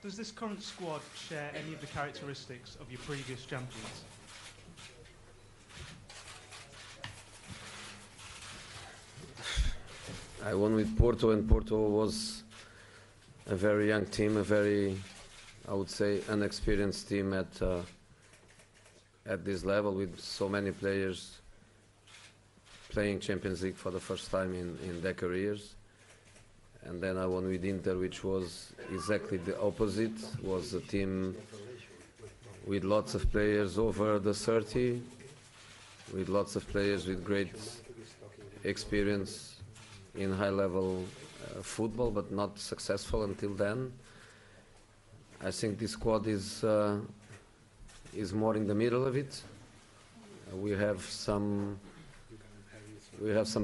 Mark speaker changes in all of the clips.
Speaker 1: Does this current squad share any of the characteristics of your previous champions?
Speaker 2: I won with Porto, and Porto was a very young team, a very, I would say, inexperienced team at this level, with so many players playing Champions League for the first time in their careers. And then I won with Inter, which was exactly the opposite. Was a team with lots of players over the 30, with lots of players with great experience in high-level football, but not successful until then. I think this squad is more in the middle of it. We have some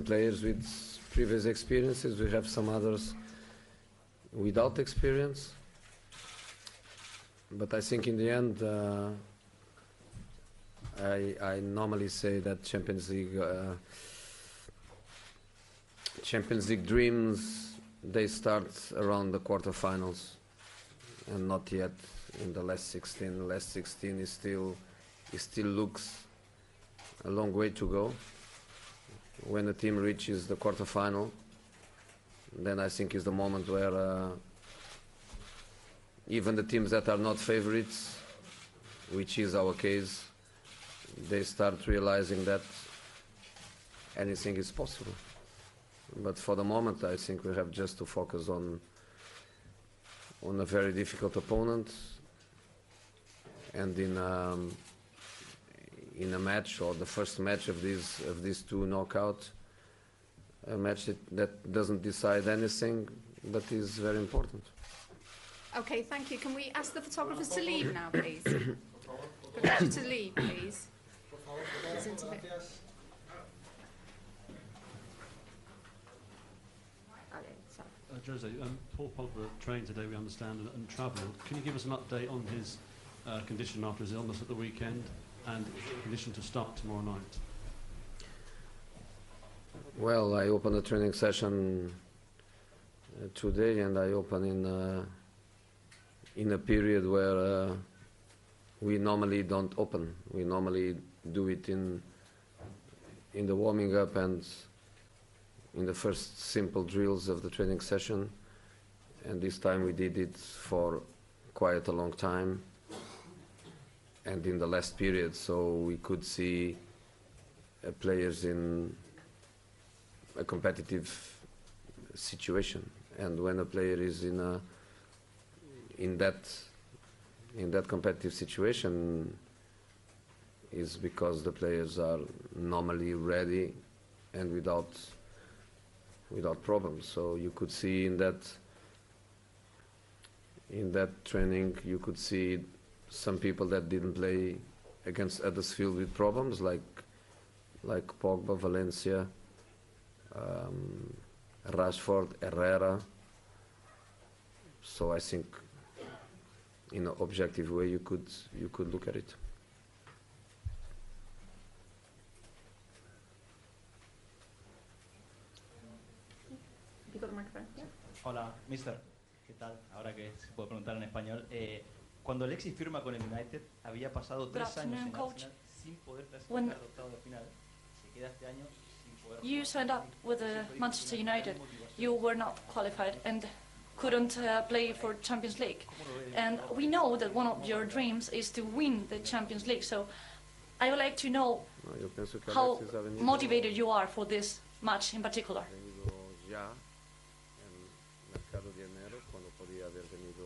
Speaker 2: players with previous experiences. We have some others without experience. But I think in the end, I normally say that Champions League dreams, they start around the quarterfinals and not yet in the last 16. The last 16 is still looks a long way to go. When a team reaches the quarterfinal, then I think is the moment where even the teams that are not favorites, which is our case, they start realizing that anything is possible. But for the moment, I think we have just to focus on a very difficult opponent, and in a match, or the first match of these two knockout, a match that doesn't decide anything, but is very important.
Speaker 3: Okay, thank you. Can we ask the photographers to leave now, please? Photographers to leave, please.
Speaker 4: Jose, Paul Pogba trained today, we understand, and travelled. Can you give us an update on his condition after his illness at the weekend, and condition to start tomorrow night?
Speaker 2: Well, I opened a training session today, and I open in a period where we normally don't open. We normally do it in the warming up and in the first simple drills of the training session, and this time we did it for quite a long time and in the last period, so we could see players in a competitive situation. And when a player is in that competitive situation, is because the players are normally ready and without problems. So you could see in that training, you could see some people that didn't play against Huddersfield with problems, like Pogba, Valencia, Rashford, Herrera. So I think in an objective way you could look at it.
Speaker 5: Hola, mister. ¿Qué tal? Ahora que se puede preguntar en español. Cuando Alexis firma con el United, había pasado 3 años en Arsenal sin poder clasificar al octavo de final. Se queda este año sin poder.
Speaker 6: You signed up with Manchester United. You were not qualified and couldn't play for Champions League. And we know that one of your dreams is to win the Champions League. So I would like to know how motivated you are for this match in particular.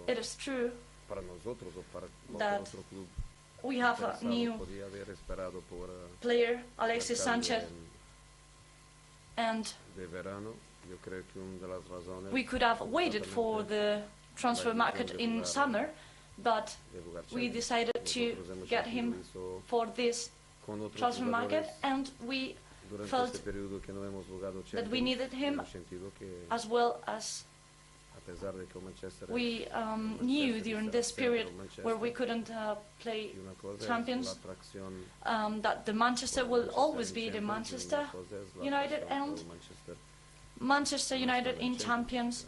Speaker 6: It is true that we have a new player, Alexis Sanchez, and we could have waited for the transfer market in summer, but we decided to get him for this transfer market, and we felt that we needed him, as well as we knew during this period where we couldn't play champions, that the Manchester will always be the Manchester United, and Manchester United in Champions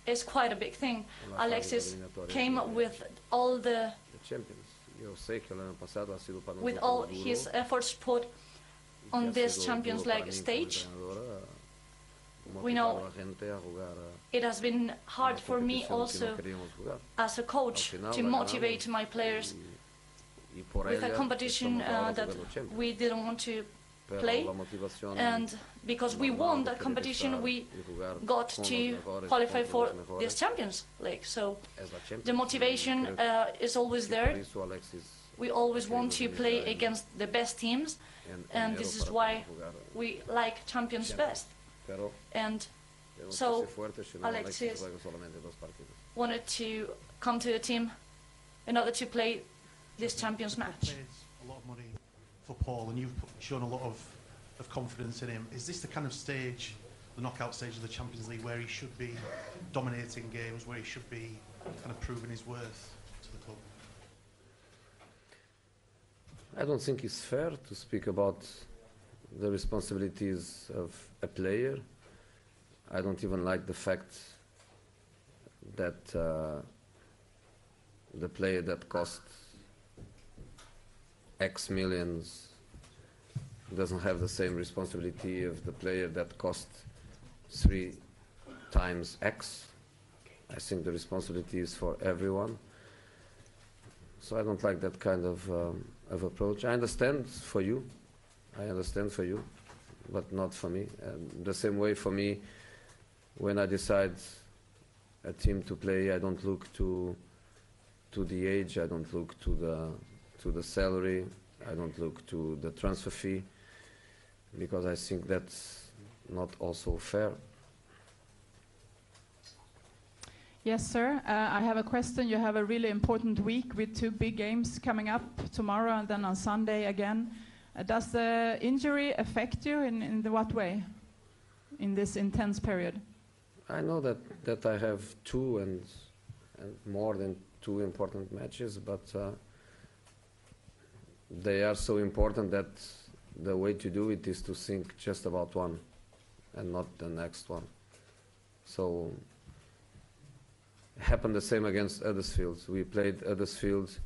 Speaker 6: is quite a big thing. Alexis came with all his efforts put on this Champions League stage. We know it has been hard for me also as a coach to motivate my players with a competition that we didn't want to play, and because we won the competition we got to qualify for this Champions League, so the motivation is always there. We always want to play against the best teams, and this is why we like champions best. And so Alexis wanted to come to the team in order to play this champions match.
Speaker 1: Paid a lot of money for Paul, and you've shown a lot of confidence in him. Is this the kind of stage, the knockout stage of the Champions League, where he should be dominating games, where he should be kind of proving his worth to the club?
Speaker 2: I don't think it's fair to speak about the responsibilities of a player. I don't even like the fact that the player that cost X millions doesn't have the same responsibility of the player that cost 3 times X. I think the responsibility is for everyone. So I don't like that kind of approach. I understand for you, but not for me. And the same way for me, when I decide a team to play, I don't look to the age, I don't look to the salary, I don't look to the transfer fee, because I think that's not also fair.
Speaker 7: Yes, sir. I have a question. You have a really important week with 2 big games coming up tomorrow and then on Sunday again. Does the injury affect you in what way in this intense period?
Speaker 2: I know that I have 2 and more than 2 important matches, but they are so important that the way to do it is to think just about one and not the next one. So happened the same against Huddersfield. We played Huddersfield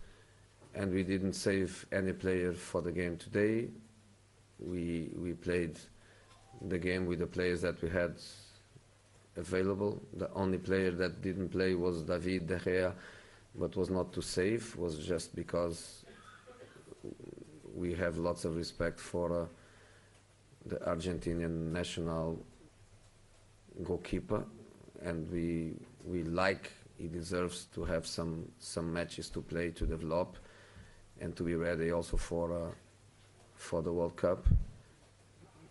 Speaker 2: and we didn't save any player for the game today. We played the game with the players that we had available. The only player that didn't play was David De Gea, but was not to save, was just because we have lots of respect for the Argentinian national goalkeeper, and we like he deserves to have some matches to play, to develop, and to be ready also for the World Cup.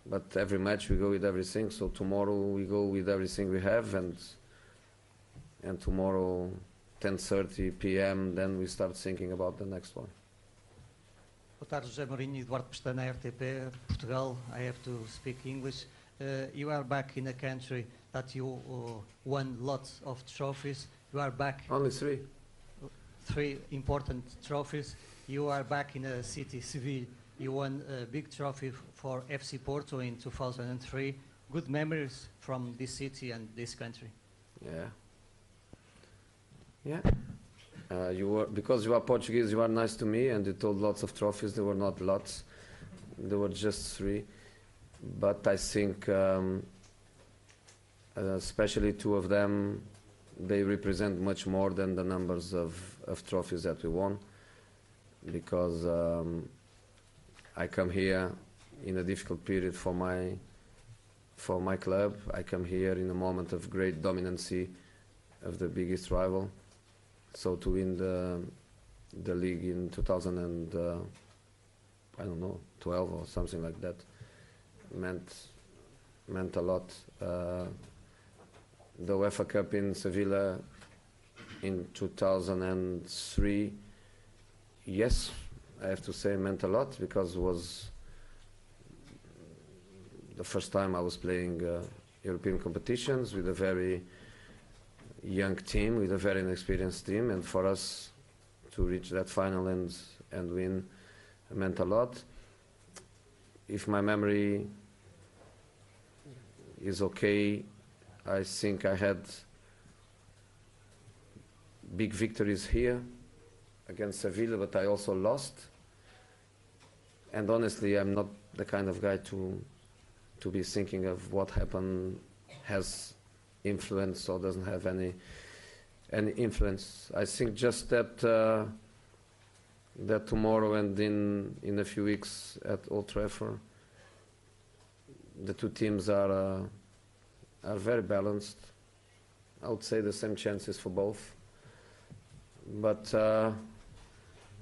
Speaker 2: But every match we go with everything, so tomorrow we go with everything we have, and tomorrow 10:30 p.m. then we start thinking about the next one.
Speaker 8: Boa tarde, José Mourinho, Eduardo Pestana, RTP, Portugal. I have to speak English. You are back in a country that you won lots of trophies. You are back.
Speaker 2: Only 3.
Speaker 8: 3 important trophies. You are back in a city, Sevilla. You won a big trophy for FC Porto in 2003. Good memories from this city and this country.
Speaker 2: Yeah. Because you are Portuguese, you are nice to me, and you told lots of trophies. There were not lots. There were just 3. But I think especially 2 of them, they represent much more than the numbers of trophies that we won, because I come here in a difficult period for my club. I come here in a moment of great dominancy of the biggest rival. So to win the league in 2012 or something like that meant a lot. The UEFA Cup in Sevilla in 2003, yes, I have to say meant a lot, because it was the first time I was playing European competitions with a very young team, with a very inexperienced team, and for us to reach that final and win meant a lot. If my memory is okay, I think I had big victories here against Sevilla, but I also lost. And honestly, I'm not the kind of guy to be thinking of what happened has influence or doesn't have any influence. I think just that that tomorrow and in a few weeks at Old Trafford, the two teams are very balanced. I would say the same chances for both, but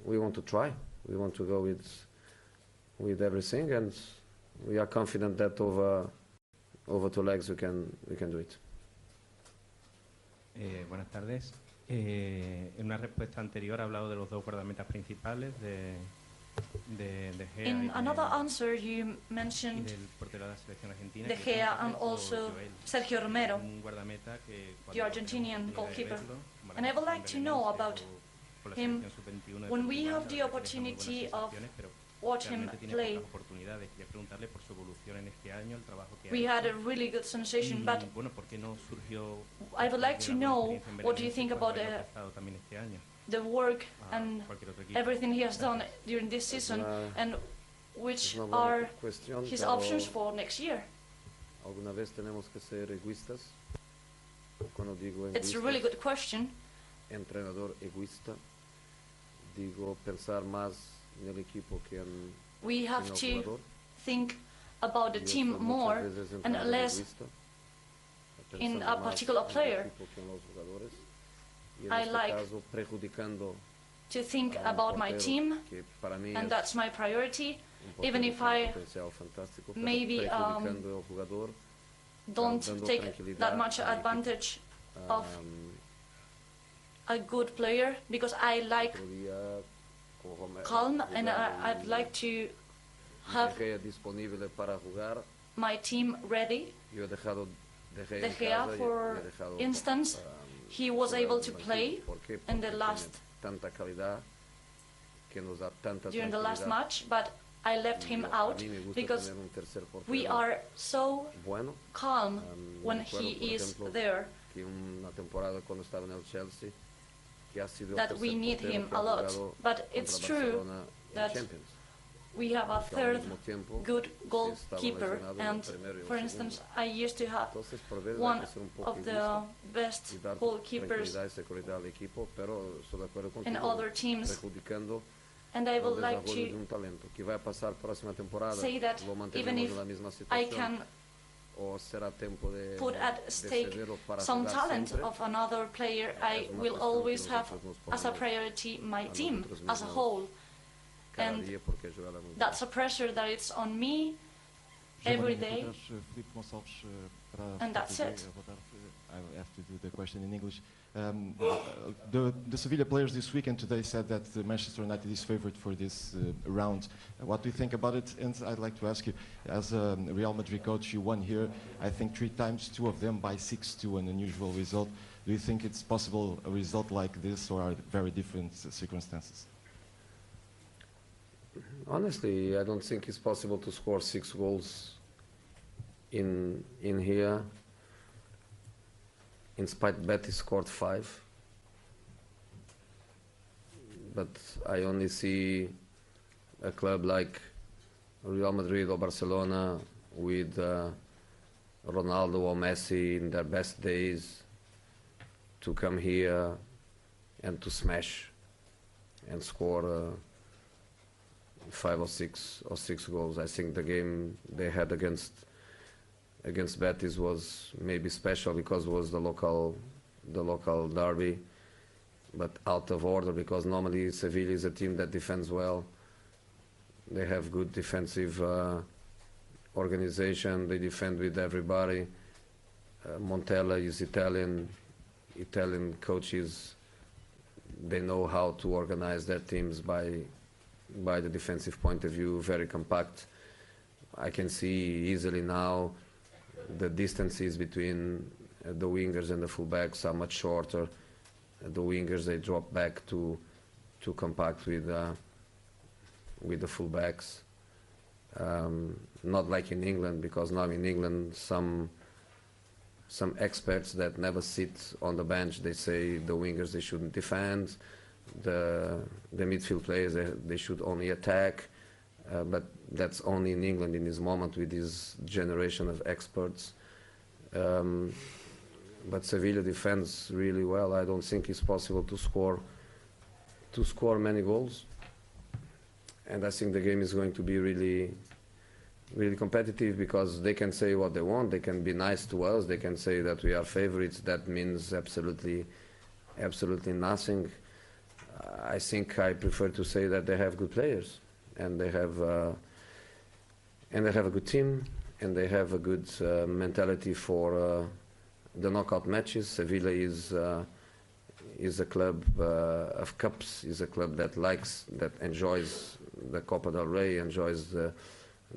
Speaker 2: we want to try. We want to go with everything, and we are confident that over 2 legs we can do it.
Speaker 9: Buenas tardes. En una respuesta anterior ha hablado de los dos guardametas principales de Gea.
Speaker 6: In another answer, you mentioned
Speaker 9: del portero de la selección argentina,
Speaker 6: De Gea and also Sergio Romero, the Argentinian goalkeeper. And I would like to know about him when we have the opportunity of watch him play. We had a really good sensation, but I would like to know what do you think about the work and everything he has done during this season, and which are his options for next year.
Speaker 2: ¿Alguna vez tenemos que ser egoístas? Cuando digo
Speaker 6: It's a really good question.
Speaker 2: Entrenador egoísta, digo pensar más en el equipo que en
Speaker 6: We have
Speaker 2: el
Speaker 6: to
Speaker 2: jugador.
Speaker 6: think about the team more and less in a particular player. I like to think about my team, and that's my priority, even if I maybe don't take that much advantage of a good player, because I like calm, and I'd like to have my team ready. De Gea, for instance, he was able to play in the during the last match, but I left him out because we are so calm when he is there that we need him a lot. But it's true that we have a third good goalkeeper, and for instance, I used to have one of the best goalkeepers in other teams, and I would like to say that even if I can put at stake some talent of another player, I will always have as a priority my team as a whole. And that's a pressure that it's on me every day, and that's it.
Speaker 10: I have to do the question in English. The Sevilla players this weekend today said that Manchester United is favourite for this round. What do you think about it? And I'd like to ask you, as a Real Madrid coach, you won here, I think 3 times, 2 of them by 6-2, an unusual result. Do you think it's possible a result like this, or are very different circumstances?
Speaker 2: Honestly, I don't think it's possible to score 6 goals in here. In spite, Betis scored 5. But I only see a club like Real Madrid or Barcelona with Ronaldo or Messi in their best days to come here and to smash and score 5 or 6 goals. I think the game they had against Betis was maybe special because it was the local derby, but out of order, because normally Sevilla is a team that defends well. They have good defensive organization. They defend with everybody. Montella is Italian coaches. They know how to organize their teams by the defensive point of view, very compact. I can see easily now the distances between the wingers and the fullbacks are much shorter. The wingers, they drop back to compact with the fullbacks. Not like in England, because now in England some some experts that never sit on the bench. They say the wingers, they shouldn't defend, the midfield players, they should only attack. But that's only in England in this moment with this generation of experts. But Sevilla defends really well. I don't think it's possible to score many goals. And I think the game is going to be really competitive, because they can say what they want. They can be nice to us. They can say that we are favorites. That means absolutely nothing. I think I prefer to say that they have good players, and they have a good team, and they have a good mentality for the knockout matches. Sevilla is a club of cups. Is a club that enjoys the Copa del Rey, enjoys the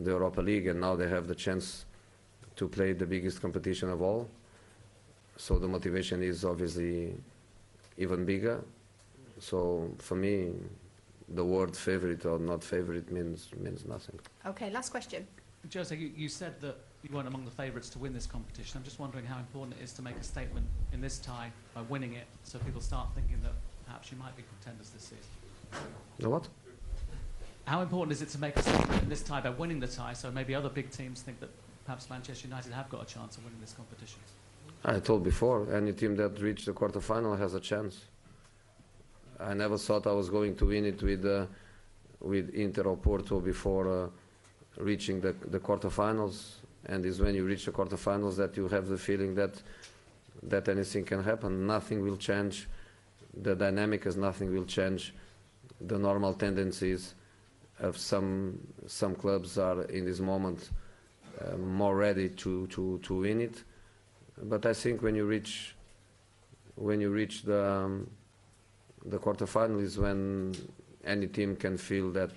Speaker 2: Europa League, and now they have the chance to play the biggest competition of all. So the motivation is obviously even bigger. So for me, the word favorite or not favorite means nothing.
Speaker 3: Okay, last question.
Speaker 11: Jose, you said that you weren't among the favourites to win this competition. I'm just wondering how important it is to make a statement in this tie by winning it, so people start thinking that perhaps you might be contenders this season.
Speaker 2: The what?
Speaker 11: How important is it to make a statement in this tie by winning the tie, so maybe other big teams think that perhaps Manchester United have got a chance of winning this competition?
Speaker 2: I told before, any team that reached the quarterfinal has a chance. I never thought I was going to win it with Inter or Porto before reaching the quarterfinals. And it's when you reach the quarterfinals that you have the feeling that anything can happen. Nothing will change the dynamic, as nothing will change the normal tendencies of some clubs are in this moment more ready to win it. But I think when you reach the quarterfinal is when any team can feel that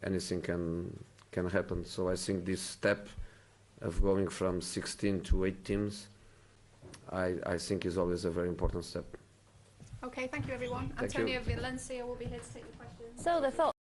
Speaker 2: anything can happen. So I think this step of going from 16 to 8 teams, I think is always a very important step.
Speaker 3: Okay, thank you everyone.
Speaker 2: Thank you.
Speaker 3: Antonio Valencia will be here to take your questions.
Speaker 6: So the thought